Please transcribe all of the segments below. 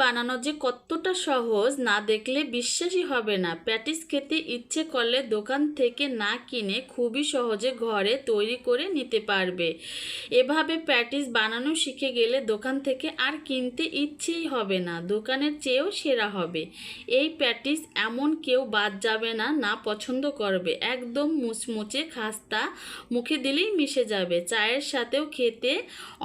বানানো যে কতটা সহজ না দেখলে বিশ্বাসই হবে না। প্যাটিস খেতে ইচ্ছে করলে দোকান থেকে না কিনে খুবই সহজে ঘরে তৈরি করে নিতে পারবে। এভাবে প্যাটিস বানানো শিখে গেলে দোকান থেকে আর কিনতে ইচ্ছেই হবে না, দোকানের চেয়েও সেরা হবে। এই প্যাটিস এমন কেউ বাদ যাবে না, না পছন্দ করবে। একদম মুচমুচে খাস্তা, মুখে দিলেই মিশে যাবে। চায়ের সাথেও খেতে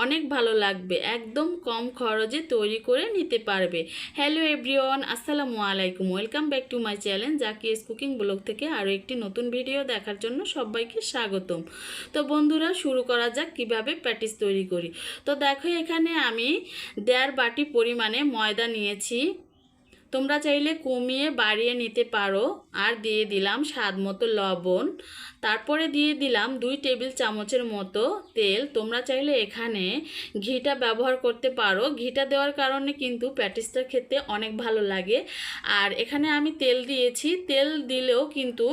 অনেক ভালো লাগবে। একদম কম খরচে তৈরি করে নিতে পারবে। হ্যালো এভরিওয়ান, আসসালামু আলাইকুম। Welcome back to my channel Zaki's cooking blog থেকে আরও একটি নতুন ভিডিও দেখার জন্য সবাইকে স্বাগতম। তো বন্ধুরা, শুরু করা যাক কিভাবে প্যাটিস তৈরি করি। তো দেখো, এখানে আমি 1.5 বাটি পরিমাণে ময়দা নিয়েছি। তোমরা চাইলে কমিয়ে বাড়িয়ে নিতে পারো। আর দিয়ে দিলাম স্বাদ মতো লবণ। তারপরে দিয়ে দিলাম 2 টেবিল চামচের মতো তেল। তোমরা চাইলে এখানে ঘিটা ব্যবহার করতে পারো। ঘিটা দেওয়ার কারণে কিন্তু প্যাটিসটা খেতে অনেক ভালো লাগে। আর এখানে আমি তেল দিয়েছি, তেল দিলেও কিন্তু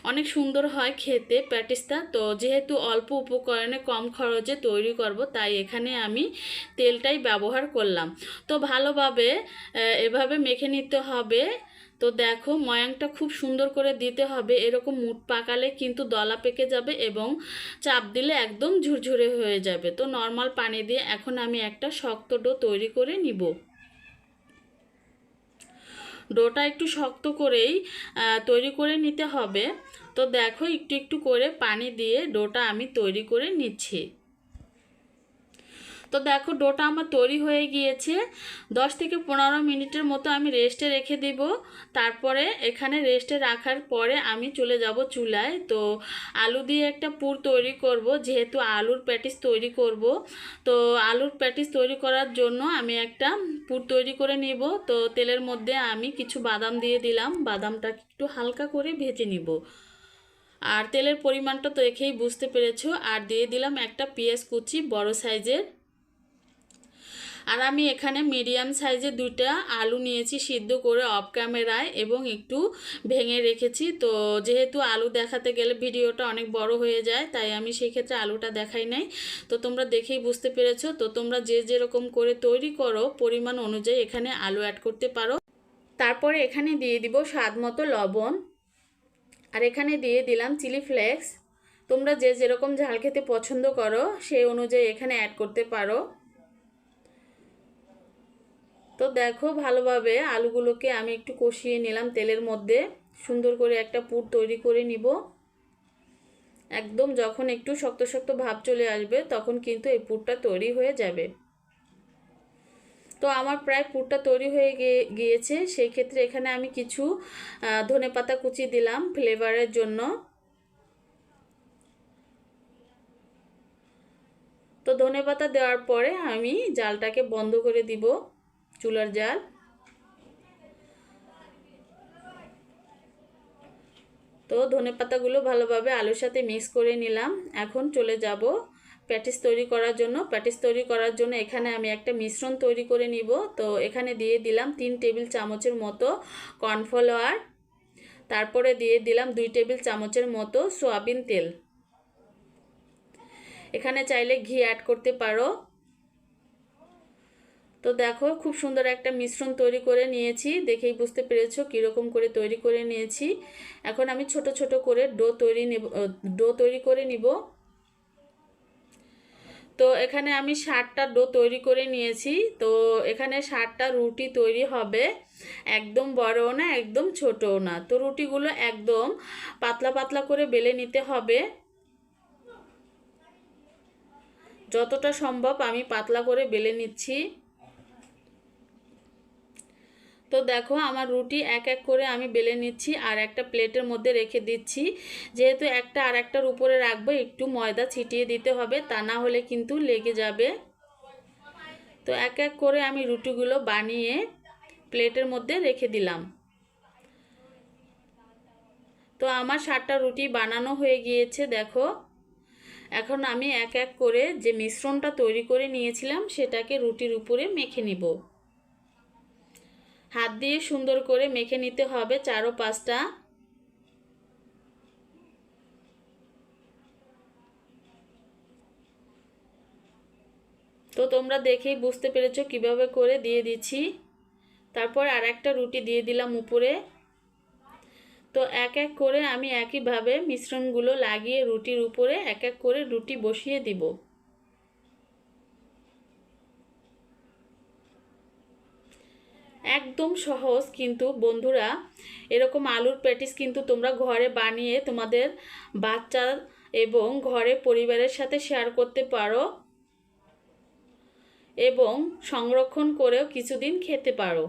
অনেক সুন্দর হয় খেতে প্যাটিসটা। তো যেহেতু অল্প উপকরণে কম খরচে তৈরি করব, তাই এখানে আমি তেলটাই ব্যবহার করলাম। তো ভালোভাবে এভাবে মেখে নিতে হবে। তো দেখো, ময়াংটা খুব সুন্দর করে দিতে হবে। এরকম মুঠ পাকালে কিন্তু দলা পেকে যাবে এবং চাপ দিলে একদম ঝুরঝুরে হয়ে যাবে। তো নর্মাল পানি দিয়ে এখন আমি একটা শক্ত ডো তৈরি করে নিব। ডোটা একটু শক্ত করেই তৈরি করে নিতে হবে। তো দেখো, একটু একটু করে পানি দিয়ে ডোটা আমি তৈরি করে নিচ্ছি। তো দেখো, ডোটা আমার তৈরি হয়ে গিয়েছে। 10 থেকে 15 মিনিটের মতো আমি রেস্টে রেখে দেব। তারপরে এখানে রেস্টে রাখার পরে আমি চলে যাব চুলায়। তো আলু দিয়ে একটা পুর তৈরি করব, যেহেতু আলুর প্যাটিস তৈরি করব। তো আলুর প্যাটিস তৈরি করার জন্য আমি একটা পুর তৈরি করে নিব। তো তেলের মধ্যে আমি কিছু বাদাম দিয়ে দিলাম। বাদামটা একটু হালকা করে ভেজে নিব। আর তেলের পরিমাণটা তো দেখেই বুঝতে পেরেছো। আর দিয়ে দিলাম একটা পেঁয়াজ কুচি বড় সাইজের। আর আমি এখানে মিডিয়াম সাইজের 2টা আলু নিয়েছি সিদ্ধ করে অফ ক্যামেরায়, এবং একটু ভেঙে রেখেছি। তো যেহেতু আলু দেখাতে গেলে ভিডিওটা অনেক বড় হয়ে যায়, তাই আমি সেই ক্ষেত্রে আলুটা দেখাই নাই। তো তোমরা দেখেই বুঝতে পেরেছো। তো তোমরা যে যেরকম করে তৈরি করো পরিমাণ অনুযায়ী এখানে আলু অ্যাড করতে পারো। তারপরে এখানে দিয়ে দিব স্বাদ মতো লবণ। আর এখানে দিয়ে দিলাম চিলি ফ্লেক্স। তোমরা যে যেরকম ঝাল খেতে পছন্দ করো সেই অনুযায়ী এখানে অ্যাড করতে পারো। তো দেখো, ভালোভাবে আলুগুলোকে আমি একটু কষিয়ে নিলাম তেলের মধ্যে। সুন্দর করে একটা পুর তৈরি করে নিব। একদম যখন একটু শক্ত শক্ত ভাব চলে আসবে তখন কিন্তু এই পুরটা তৈরি হয়ে যাবে। তো আমার প্রায় পুরটা তৈরি হয়ে গিয়েছে। সেই ক্ষেত্রে এখানে আমি কিছু ধনেপাতা কুচি দিলাম ফ্লেভারের জন্য। তো ধনেপাতা দেওয়ার পরে আমি জালটাকে বন্ধ করে দিব, চুলার জাল। তো ধনেপাতাগুলো ভালোভাবে আলুর সাথে মিক্স করে নিলাম। এখন চলে যাব প্যাটিস তৈরি করার জন্য। প্যাটিস তৈরি করার জন্য এখানে আমি একটা মিশ্রণ তৈরি করে নিব। তো এখানে দিয়ে দিলাম 3 টেবিল চামচের মতো কর্নফ্লাওয়ার। তারপরে দিয়ে দিলাম 2 টেবিল চামচের মতো সয়াবিন তেল। এখানে চাইলে ঘি অ্যাড করতে পারো। তো দেখো, খুব সুন্দর একটা মিশ্রণ তৈরি করে নিয়েছি। দেখেই বুঝতে পেরেছো কীরকম করে তৈরি করে নিয়েছি। এখন আমি ছোট ছোট করে ডো তৈরি করে নিব। তো এখানে আমি 60টা ডো তৈরি করে নিয়েছি। তো এখানে 60টা রুটি তৈরি হবে। একদম বড়ও না, একদম ছোটও না। তো রুটিগুলো একদম পাতলা পাতলা করে বেলে নিতে হবে। যতটা সম্ভব আমি পাতলা করে বেলে নিচ্ছি। তো দেখো, আমার রুটি এক এক করে আমি বেলে নিচ্ছি আর একটা প্লেটের মধ্যে রেখে দিচ্ছি। যেহেতু একটা আর একটার উপরে রাখবো, একটু ময়দা ছিটিয়ে দিতে হবে, তা না হলে কিন্তু লেগে যাবে। তো এক এক করে আমি রুটিগুলো বানিয়ে প্লেটের মধ্যে রেখে দিলাম। তো আমার 60টা রুটি বানানো হয়ে গিয়েছে। দেখো, এখন আমি এক এক করে যে মিশ্রণটা তৈরি করে নিয়েছিলাম সেটাকে রুটির উপরে মেখে নিব। হাত দিয়ে সুন্দর করে মেখে নিতে হবে 4 ও 5টা। তো তোমরা দেখেই বুঝতে পেরেছো কিভাবে করে দিয়ে দিচ্ছি। তারপর আর একটা রুটি দিয়ে দিলাম উপরে। তো এক এক করে আমি একইভাবে মিশ্রণগুলো লাগিয়ে রুটির উপরে এক এক করে রুটি বসিয়ে দিব। একদম সহজ কিন্তু বন্ধুরা, এরকম আলুর প্যাটিস কিন্তু তোমরা ঘরে বানিয়ে তোমাদের বাচ্চা এবং ঘরে পরিবারের সাথে শেয়ার করতে পারো এবং সংরক্ষণ করেও কিছুদিন খেতে পারো।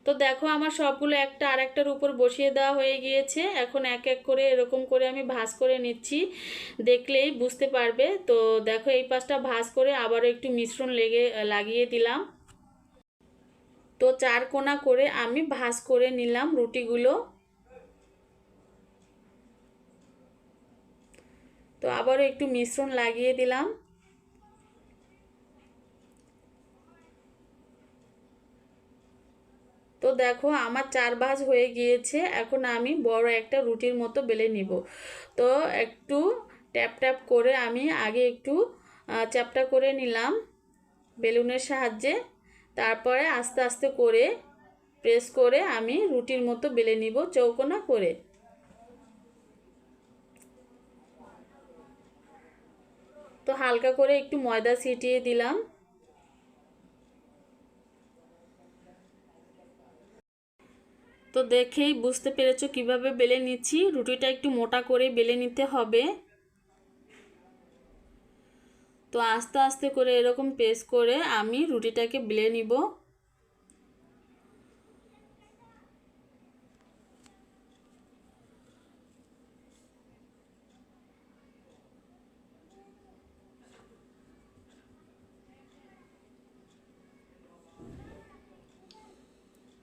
তো দেখো আমার সবগুলো একটা আরেকটার উপর বসিয়ে দেওয়া হয়ে গিয়েছে। এখন এক এক করে এরকম করে আমি ভাঁজ করে নিচ্ছি, দেখলেই বুঝতে পারবে। তো দেখো এই পাশটা ভাঁজ করে আবারও একটু মিশ্রণ লাগিয়ে দিলাম। তো 4 কোনা করে আমি ভাঁজ করে নিলাম রুটিগুলো। তো আবারও একটু মিশ্রণ লাগিয়ে দিলাম। তো দেখো আমার 4 ভাঁজ হয়ে গিয়েছে। এখন আমি বড় একটা রুটির মতো বেলে নিব। তো একটু ট্যাপ ট্যাপ করে আমি আগে একটু চ্যাপটা করে নিলাম বেলুনের সাহায্যে। তারপরে আস্তে আস্তে করে প্রেস করে আমি রুটির মতো বেলে নিব চৌকোনা করে। তো হালকা করে একটু ময়দা ছিটিয়ে দিলাম। তো দেখেই বুঝতে পেরেছো কিভাবে বেলে নিচ্ছি। রুটিটা একটু মোটা করে বেলে নিতে হবে। তো আস্তে আস্তে করে এরকম প্রেস করে আমি রুটিটাকে বেলে নিব।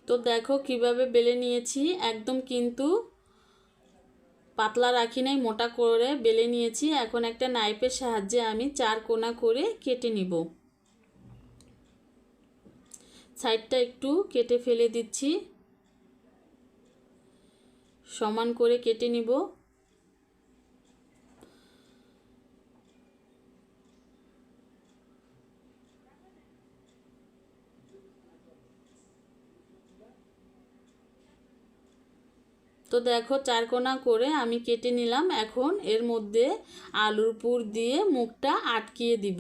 তো দেখো কিভাবে বেলে নিয়েছি, একদম কিন্তু পাতলা রাখি নাই, মোটা করে বেলে নিয়েছি। এখন একটা নাইফের সাহায্যে আমি 4 কোনা করে কেটে নিব। সাইডটা একটু কেটে ফেলে দিচ্ছি, সমান করে কেটে নিব। তো দেখো 4 কোনা করে আমি কেটে নিলাম। এখন এর মধ্যে আলুর পুর দিয়ে মুখটা আটকিয়ে দিব।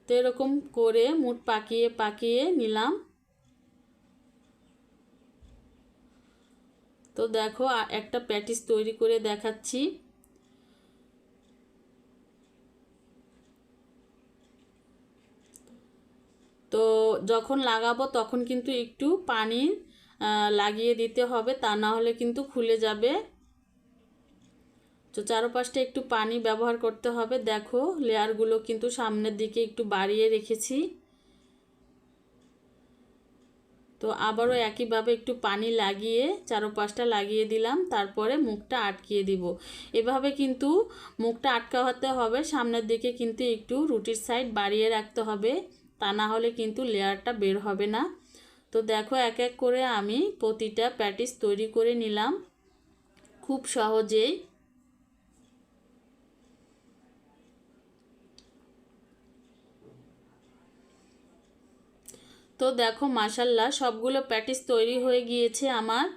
তো এরকম করে মুখ পাকিয়ে পাকিয়ে নিলাম। তো দেখো একটা প্যাটিস তৈরি করে দেখাচ্ছি। তো যখন লাগাবো তখন কিন্তু একটু পানি লাগিয়ে দিতে হবে, তা না হলে কিন্তু খুলে যাবে। তো চারপাশটা একটু পানি ব্যবহার করতে হবে। দেখো লেয়ারগুলো কিন্তু সামনের দিকে একটু বাড়িয়ে রেখেছি। তো আবারও একইভাবে একটু পানি লাগিয়ে চারপাশটা লাগিয়ে দিলাম, তারপরে মুখটা আটকিয়ে দিব। এভাবে কিন্তু মুখটা আটকাতে হবে, সামনের দিকে কিন্তু একটু রুটির সাইড বাড়িয়ে রাখতে হবে, তা না হলে কিন্তু লেয়ারটা বের হবে না। তো দেখো এক এক করে আমি প্রতিটা প্যাটিস তৈরি করে নিলাম খুব সহজেই। তো দেখো মাশাল্লাহ সবগুলো প্যাটিস তৈরি হয়ে গিয়েছে আমার।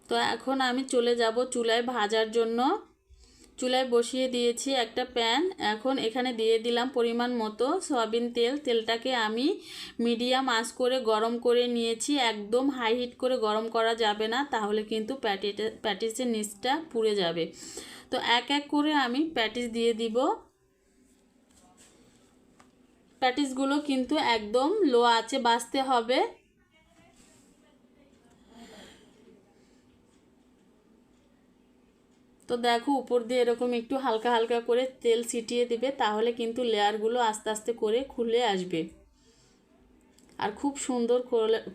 তো এখন আমি চলে যাব চুলায় ভাজার জন্য। চুলায় বসিয়ে দিয়েছি একটা প্যান। এখন এখানে দিয়ে দিলাম পরিমাণ মতো সয়াবিন তেল। তেলটাকে আমি মিডিয়াম আঁচ করে গরম করে নিয়েছি। একদম হাই হিট করে গরম করা যাবে না, তাহলে কিন্তু প্যাটিসের নিচটা পুড়ে যাবে। তো এক এক করে আমি প্যাটিস দিয়ে দিব। প্যাটিসগুলো কিন্তু একদম লো আঁচে ভাজতে হবে। তো দেখো উপর দিয়ে এরকম একটু হালকা হালকা করে তেল ছিটিয়ে দিবে, তাহলে কিন্তু লেয়ারগুলো আস্তে আস্তে করে খুলে আসবে আর খুব সুন্দর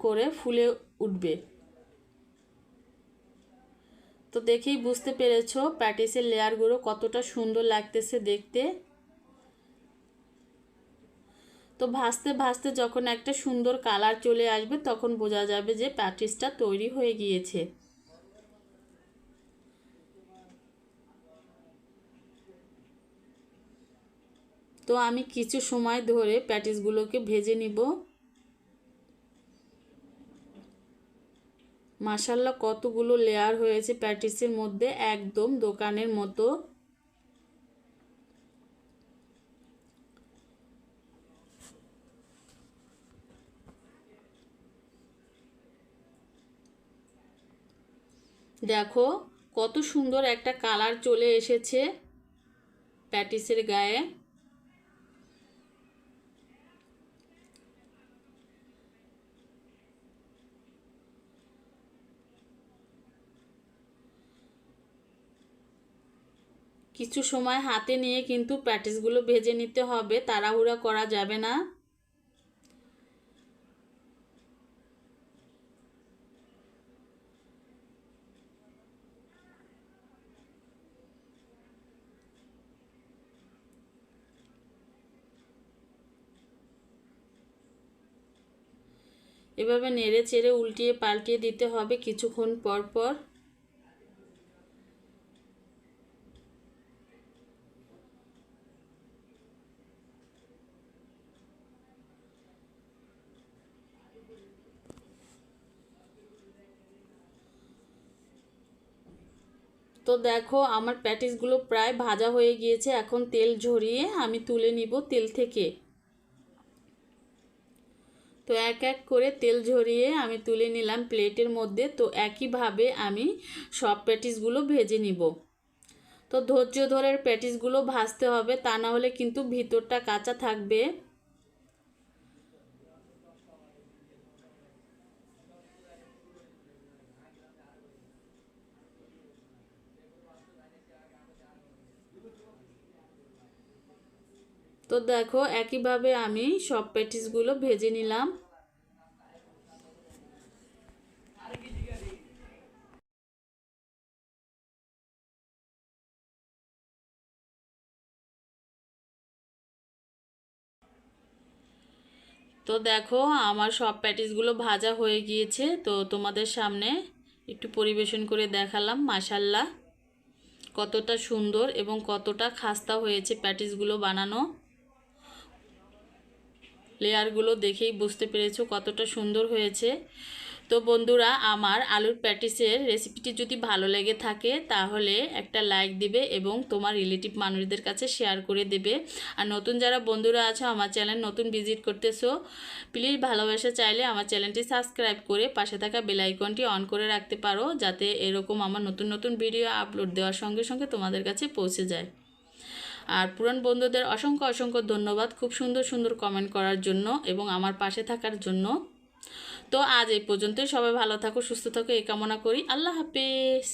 করে ফুলে উঠবে। তো দেখেই বুঝতে পেরেছো প্যাটিসের লেয়ারগুলো কতটা সুন্দর লাগতেছে দেখতে। তো ভাজতে ভাজতে যখন একটা সুন্দর কালার চলে আসবে তখন বোঝা যাবে যে প্যাটিসটা তৈরি হয়ে গিয়েছে। তো আমি কিছু সময় ধরে প্যাটিসগুলোকে ভেজে নিব। মাশাআল্লাহ কতগুলো লেয়ার হয়েছে প্যাটিসের মধ্যে, একদম দোকানের মতো। দেখো কত সুন্দর একটা কালার চলে এসেছে প্যাটিসের গায়ে। কিছু সময় হাতে নিয়ে কিন্তু প্যাটিসগুলো ভেজে নিতে হবে, তাড়াহুড়া করা যাবে না। এভাবে নেড়ে চেড়ে উল্টিয়ে পাল্টিয়ে দিতে হবে কিছুক্ষণ পর পর। তো দেখো আমার প্যাটিসগুলো প্রায় ভাজা হয়ে গিয়েছে, এখন তেল ঝরিয়ে আমি তুলে নিব তেল থেকে। তো এক এক করে তেল ঝরিয়ে আমি তুলে নিলাম প্লেটের মধ্যে। তো একইভাবে আমি সব প্যাটিসগুলো ভেজে নিব। তো ধৈর্য ধরে প্যাটিসগুলো ভাজতে হবে, তা না হলে কিন্তু ভিতরটা কাঁচা থাকবে। তো দেখো একইভাবে আমি সব প্যাটিসগুলো ভেজে নিলাম। তো দেখো আমার সব প্যাটিসগুলো ভাজা হয়ে গিয়েছে, তো তোমাদের সামনে একটু পরিবেশন করে দেখালাম। মাশাআল্লাহ কতটা সুন্দর এবং কতটা খাস্তা হয়েছে প্যাটিসগুলো বানানো। লেয়ারগুলো দেখেই বুঝতে পেরেছো কতটা সুন্দর হয়েছে। তো বন্ধুরা আমার আলুর প্যাটিসের রেসিপিটি যদি ভালো লেগে থাকে তাহলে একটা লাইক দিবে এবং তোমার রিলেটিভ মানুষদের কাছে শেয়ার করে দেবে। আর নতুন যারা বন্ধুরা আছো আমার চ্যানেল নতুন ভিজিট করতেছো, প্লিজ ভালোবাসা চাইলে আমার চ্যানেলটি সাবস্ক্রাইব করে পাশে থাকা বেল আইকনটি অন করে রাখতে পারো, যাতে এরকম আমার নতুন নতুন ভিডিও আপলোড দেওয়ার সঙ্গে সঙ্গে তোমাদের কাছে পৌঁছে যায়। আর পুরান বন্ধুদের অসংখ্য অসংখ্য ধন্যবাদ খুব সুন্দর সুন্দর কমেন্ট করার জন্য এবং আমার পাশে থাকার জন্য। তো আজ এই পর্যন্তই, সবাই ভালো থাকো সুস্থ থাকো এই কামনা করি। আল্লাহ হাফেজ।